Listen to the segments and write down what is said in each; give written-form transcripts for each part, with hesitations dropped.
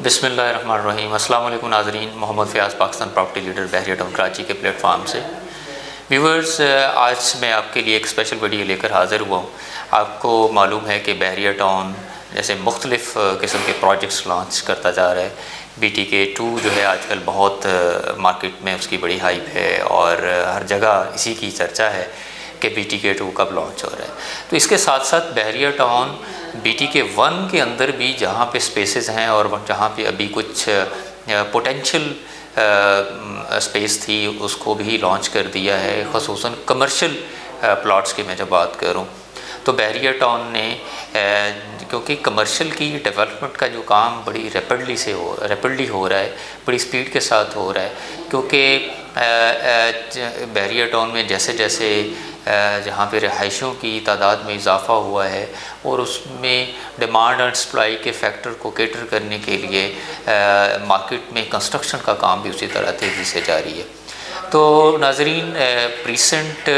بسم اللہ الرحمن الرحیم۔ السلام علیکم ناظرین، محمد فیاض پاکستان پراپرٹی لیڈر بحریہ ٹاؤن کراچی کے پلیٹ فارم سے۔ ویورز، آج میں آپ کے لیے ایک اسپیشل ویڈیو لے کر حاضر ہوا ہوں۔ آپ کو معلوم ہے کہ بحریہ ٹاؤن جیسے مختلف قسم کے پروجیکٹس لانچ کرتا جا رہا ہے۔ بی ٹی کے 2 جو ہے آج کل بہت مارکیٹ میں اس کی بڑی ہائپ ہے اور ہر جگہ اسی کی چرچا ہے کہ بی ٹی کے 2 کب لانچ ہو رہا ہے۔ تو اس کے ساتھ ساتھ بحریہ ٹاؤن بی ٹی کے 1 کے اندر بھی جہاں پہ سپیسز ہیں اور جہاں پہ ابھی کچھ پوٹینشیل سپیس تھی اس کو بھی لانچ کر دیا ہے، خصوصاً کمرشل پلاٹس کی میں جب بات کروں تو بحریہ ٹاؤن نے کیونکہ کمرشل کی ڈیولپمنٹ کا جو کام بڑی ریپڈلی ہو رہا ہے، بڑی سپیڈ کے ساتھ ہو رہا ہے، کیونکہ بحریہ ٹاؤن میں جیسے جیسے جہاں پہ رہائشیوں کی تعداد میں اضافہ ہوا ہے اور اس میں ڈیمانڈ اینڈ سپلائی کے فیکٹر کو کیٹر کرنے کے لیے مارکیٹ میں کنسٹرکشن کا کام بھی اسی طرح تیزی سے جاری ہے۔ تو ناظرین، پریسنٹ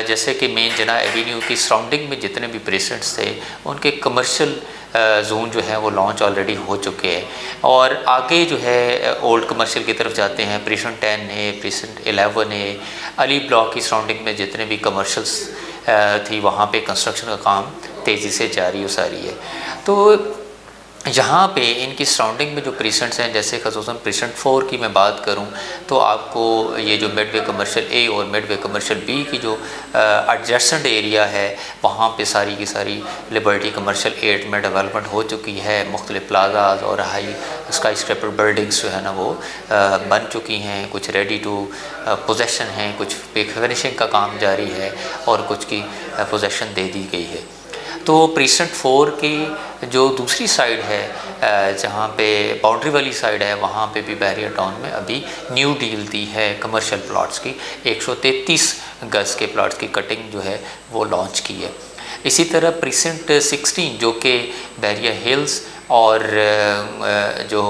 جیسے کہ مین جناح ایوینیو کی سراؤنڈنگ میں جتنے بھی پریسنٹس تھے ان کے کمرشل زون جو ہے وہ لانچ آلریڈی ہو چکے ہیں، اور آگے جو ہے اولڈ کمرشل کی طرف جاتے ہیں۔ پریسنٹ 10 ہے، پریسنٹ 11 ہے، علی بلاک کی سراؤنڈنگ میں جتنے بھی کمرشلس تھی وہاں پہ کنسٹرکشن کا کام تیزی سے جاری و ساری ہے۔ تو یہاں پہ ان کی سراؤنڈنگ میں جو پریسنٹس ہیں، جیسے خصوصاً پریسنٹ 4 کی میں بات کروں تو آپ کو یہ جو مڈ وے کمرشل اے اور مڈ وے کمرشل بی کی جو ایڈجسٹنٹ ایریا ہے وہاں پہ ساری کی ساری لبرٹی کمرشل 8 میں ڈیولپمنٹ ہو چکی ہے۔ مختلف پلازاز اور ہائی اسکائی اسکریپر بلڈنگس جو ہے نا وہ بن چکی ہیں، کچھ ریڈی ٹو پوزیشن ہیں، کچھ پہ فنشنگ کا کام جاری ہے اور کچھ کی پوزیشن دے دی گئی ہے۔ تو پریسنٹ 4 کی جو دوسری سائیڈ ہے جہاں پہ باؤنڈری والی سائیڈ ہے وہاں پہ بھی بحریہ ٹاؤن میں ابھی نیو ڈیل دی ہے کمرشل پلاٹس کی، 133 گز کے پلاٹس کی کٹنگ جو ہے وہ لانچ کی ہے۔ اسی طرح پریسنٹ 16 جو کہ بحریہ ہلز اور جو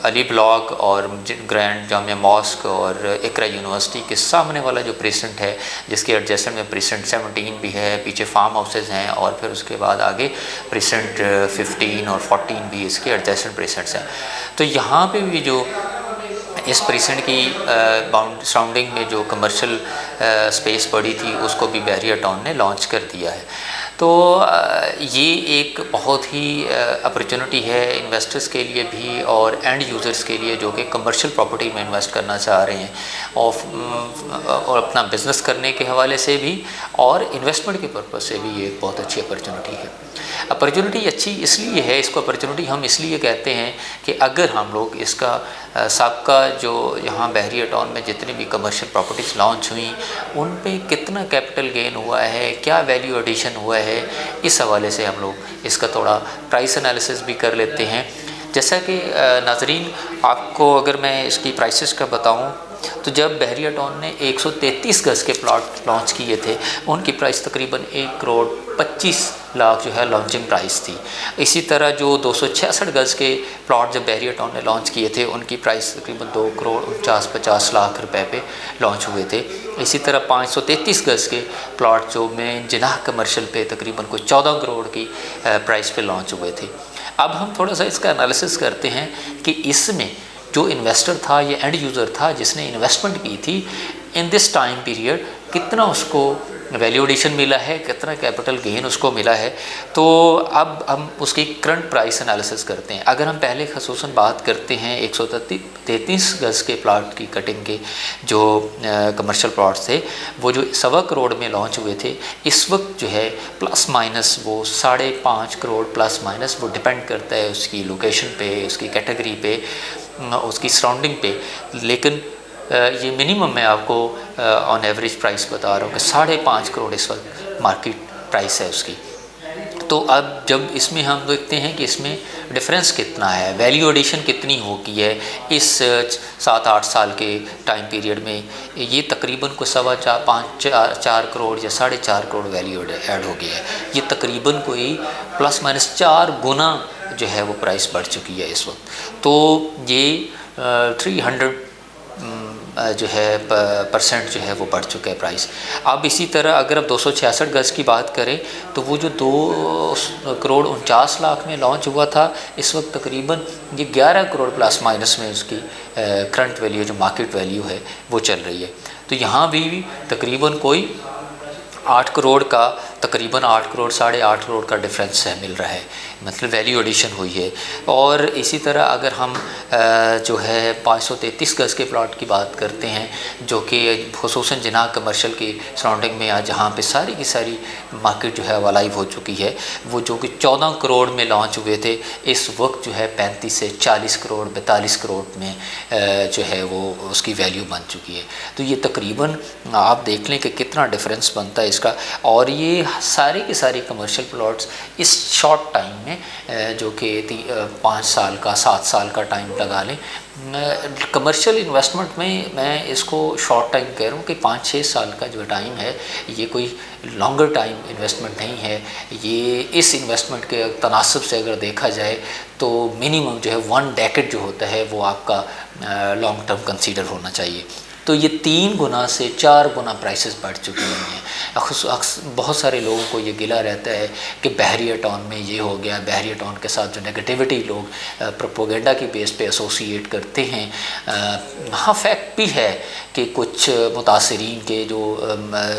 علی بلاک اور گرینڈ جامعہ ماسک اور اقرا یونیورسٹی کے سامنے والا جو پریسنٹ ہے جس کے ایڈجسٹنٹ میں پریسنٹ 17 بھی ہے، پیچھے فارم ہاؤسز ہیں اور پھر اس کے بعد آگے پریسنٹ 15 اور 14 بھی اس کے ایڈجسٹنٹ پریسنٹس ہیں۔ تو یہاں پہ بھی جو اس پریسنٹ کی سراؤنڈنگ میں جو کمرشل سپیس پڑی تھی اس کو بھی بحریہ ٹاؤن نے لانچ کر دیا ہے۔ تو یہ ایک بہت ہی اپرچونٹی ہے انویسٹرز کے لیے بھی اور اینڈ یوزرز کے لیے جو کہ کمرشل پراپرٹی میں انویسٹ کرنا چاہ رہے ہیں اور اپنا بزنس کرنے کے حوالے سے بھی اور انویسٹمنٹ کے پرپز سے بھی یہ ایک بہت اچھی اپرچونٹی ہے۔ اپرچونٹی اچھی اس لیے ہے، اس کو اپرچونٹی ہم اس لیے کہتے ہیں کہ اگر ہم لوگ اس کا سابقہ جو یہاں بحریہ ٹاؤن میں جتنی بھی کمرشل پراپرٹیز لانچ ہوئیں ان پہ کتنا کیپٹل گین ہوا ہے، کیا ویلیو ایڈیشن ہوا ہے، اس حوالے سے ہم لوگ اس کا تھوڑا پرائس انالیسس بھی کر لیتے ہیں۔ جیسا کہ ناظرین آپ کو اگر میں اس کی پرائسز کا بتاؤں تو جب بحریہ ٹاؤن نے 133 گز کے پلاٹ لانچ کیے تھے ان کی پرائس تقریباً 1,25,00,000 جو ہے لانچنگ پرائس تھی۔ اسی طرح جو 266 گز کے پلاٹ جب بحریہ ٹاؤن نے لانچ کیے تھے ان کی پرائس تقریباً 2,49,50,00,000 روپے پہ لانچ ہوئے تھے۔ اسی طرح 533 گز کے پلاٹ جو میں جناح کمرشل پہ تقریباً کوئی 14 کروڑ کی پرائس پہ لانچ ہوئے تھے۔ اب ہم تھوڑا سا اس کا انالیسس کرتے ہیں کہ اس میں جو انویسٹر تھا یا اینڈ یوزر تھا جس نے انویسٹمنٹ کی تھی ان دس ٹائم پیریڈ کتنا اس کو ویلیو ایڈیشن ملا ہے، کتنا کیپٹل گین اس کو ملا ہے۔ تو اب ہم اس کی کرنٹ پرائس انالیسس کرتے ہیں۔ اگر ہم پہلے خصوصاً بات کرتے ہیں 133 گز کے پلاٹ کی کٹنگ کے جو کمرشل پلاٹس تھے وہ جو 1.25 کروڑ میں لانچ ہوئے تھے، اس وقت جو ہے پلس مائنس وہ 5.5 کروڑ پلس مائنس وہ ڈپینڈ کرتا ہے اس کی لوکیشن پہ، اس کی کیٹیگری پہ، اس کی سراؤنڈنگ پہ، لیکن یہ منیمم میں آپ کو آن ایوریج پرائس بتا رہا ہوں کہ 5.5 کروڑ اس وقت مارکیٹ پرائس ہے اس کی۔ تو اب جب اس میں ہم دیکھتے ہیں کہ اس میں ڈفرینس کتنا ہے، ویلیو ایڈیشن کتنی ہو گئی ہے اس 7-8 سال کے ٹائم پیریڈ میں، یہ تقریباً کوئی 4 کروڑ یا 4.5 کروڑ ویلیو ایڈ ہو گیا ہے۔ یہ تقریباً کوئی پلس مائنس 4 گنا جو ہے وہ پرائس بڑھ چکی ہے اس وقت۔ تو یہ 300 جو ہے پرسنٹ جو ہے وہ بڑھ چکا ہے پرائس۔ اب اسی طرح اگر اب 266 گز کی بات کریں تو وہ جو 2,49,00,000 میں لانچ ہوا تھا، اس وقت تقریباً یہ 11 کروڑ پلس مائنس میں اس کی کرنٹ ویلیو جو مارکیٹ ویلیو ہے وہ چل رہی ہے۔ تو یہاں بھی تقریباً کوئی 8 کروڑ کا تقریباً 8 کروڑ 8.5 کروڑ کا ڈفرینس ہے مل رہا ہے، مطلب ویلیو ایڈیشن ہوئی ہے۔ اور اسی طرح اگر ہم جو ہے 533 گز کے پلاٹ کی بات کرتے ہیں، جو کہ خصوصاً جناح کمرشل کی سراؤنڈنگ میں جہاں پہ ساری کی ساری مارکیٹ جو ہے وہ لائیو ہو چکی ہے، وہ جو کہ 14 کروڑ میں لانچ ہوئے تھے، اس وقت جو ہے 35 سے 40 کروڑ 42 کروڑ میں جو ہے وہ اس کی ویلیو بن چکی ہے۔ تو یہ تقریباً آپ دیکھ لیں کہ کتنا ڈفرینس بنتا ہے اس کا، اور یہ سارے کے سارے کمرشل پلاٹس اس شارٹ ٹائم میں جو کہ 5 سال کا 7 سال کا ٹائم لگا لیں، کمرشل انویسٹمنٹ میں اس کو شارٹ ٹائم کہہ رہا ہوں کہ 5-6 سال کا جو ٹائم ہے، یہ کوئی لانگر ٹائم انویسٹمنٹ نہیں ہے۔ یہ اس انویسٹمنٹ کے تناسب سے اگر دیکھا جائے تو منیمم جو ہے 1 ڈیکیڈ جو ہوتا ہے وہ آپ کا لانگ ٹرم کنسیڈر ہونا چاہیے۔ تو یہ 3 گنا سے 4 گنا پرائسز بڑھ چکی ہیں۔ بہت سارے لوگوں کو یہ گلہ رہتا ہے کہ بحریہ ٹاؤن میں یہ ہو گیا، بحریہ ٹاؤن کے ساتھ جو نیگیٹیوٹی لوگ پروپوگنڈا کی بیس پہ ایسوسیٹ کرتے ہیں۔ ہاں فیکٹ بھی ہے کہ کچھ متاثرین کے جو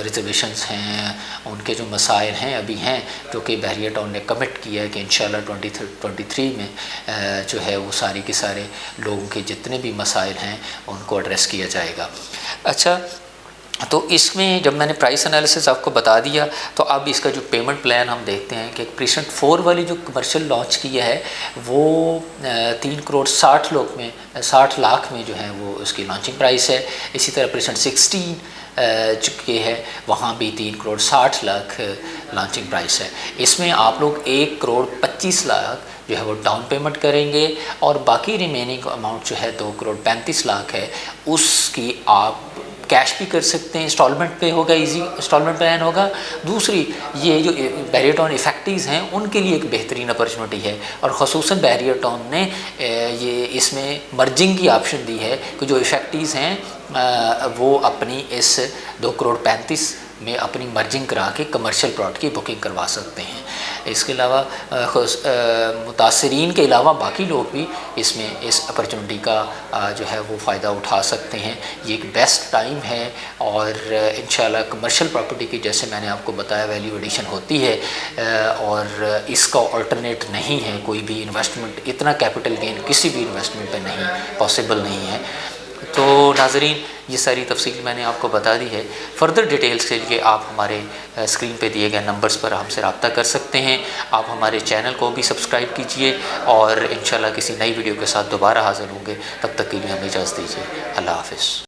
ریزرویشنز ہیں، ان کے جو مسائل ہیں ابھی ہیں، جو کہ بحریہ ٹاؤن نے کمٹ کیا ہے کہ انشاءاللہ 2023 میں جو ہے وہ سارے کے سارے لوگوں کے جتنے بھی مسائل ہیں ان کو ایڈریس کیا جائے گا۔ اچھا، تو اس میں جب میں نے پرائس انالیسس آپ کو بتا دیا، تو اب اس کا جو پیمنٹ پلان ہم دیکھتے ہیں کہ پریسنٹ 4 والی جو کمرشل لانچ کیا ہے وہ 3 کروڑ 60 لاکھ میں جو ہے وہ اس کی لانچنگ پرائس ہے۔ اسی طرح پریسنٹ 16 چکے ہے، وہاں بھی 3 کروڑ 60 لاکھ لانچنگ پرائس ہے۔ اس میں آپ لوگ 1 کروڑ 25 لاکھ جو ہے وہ ڈاؤن پیمنٹ کریں گے، اور باقی ریمیننگ اماؤنٹ جو ہے 2 کروڑ 35 لاکھ ہے، اس کی آپ کیش بھی کر سکتے ہیں، انسٹالمنٹ پہ ہوگا، ایزی انسٹالمنٹ پلان ہوگا۔ دوسری یہ جو بحریہ ٹاؤن افیکٹیز ہیں ان کے لیے ایک بہترین اپرچونٹی ہے، اور خصوصاً بحریہ ٹاؤن نے یہ اس میں مرجنگ کی آپشن دی ہے کہ جو افیکٹیز ہیں وہ اپنی اس 2 کروڑ 35 میں اپنی مرجنگ کرا کے کمرشل پلاٹ کی بکنگ کروا سکتے ہیں۔ اس کے علاوہ متاثرین کے علاوہ باقی لوگ بھی اس میں اس اپرچونٹی کا جو ہے وہ فائدہ اٹھا سکتے ہیں۔ یہ ایک بیسٹ ٹائم ہے، اور انشاءاللہ کمرشل پراپرٹی کی جیسے میں نے آپ کو بتایا ویلیو ایڈیشن ہوتی ہے، اور اس کا آلٹرنیٹ نہیں ہے کوئی بھی انویسٹمنٹ، اتنا کیپٹل گین کسی بھی انویسٹمنٹ پہ نہیں پاسبل نہیں ہے۔ تو ناظرین، یہ ساری تفصیل میں نے آپ کو بتا دی ہے۔ فردر ڈیٹیلز کے لیے آپ ہمارے اسکرین پہ دیے گئے نمبرز پر ہم سے رابطہ کر سکتے ہیں۔ آپ ہمارے چینل کو بھی سبسکرائب کیجئے، اور انشاءاللہ کسی نئی ویڈیو کے ساتھ دوبارہ حاضر ہوں گے۔ تب تک کے لیے ہمیں اجازت دیجیے۔ اللہ حافظ۔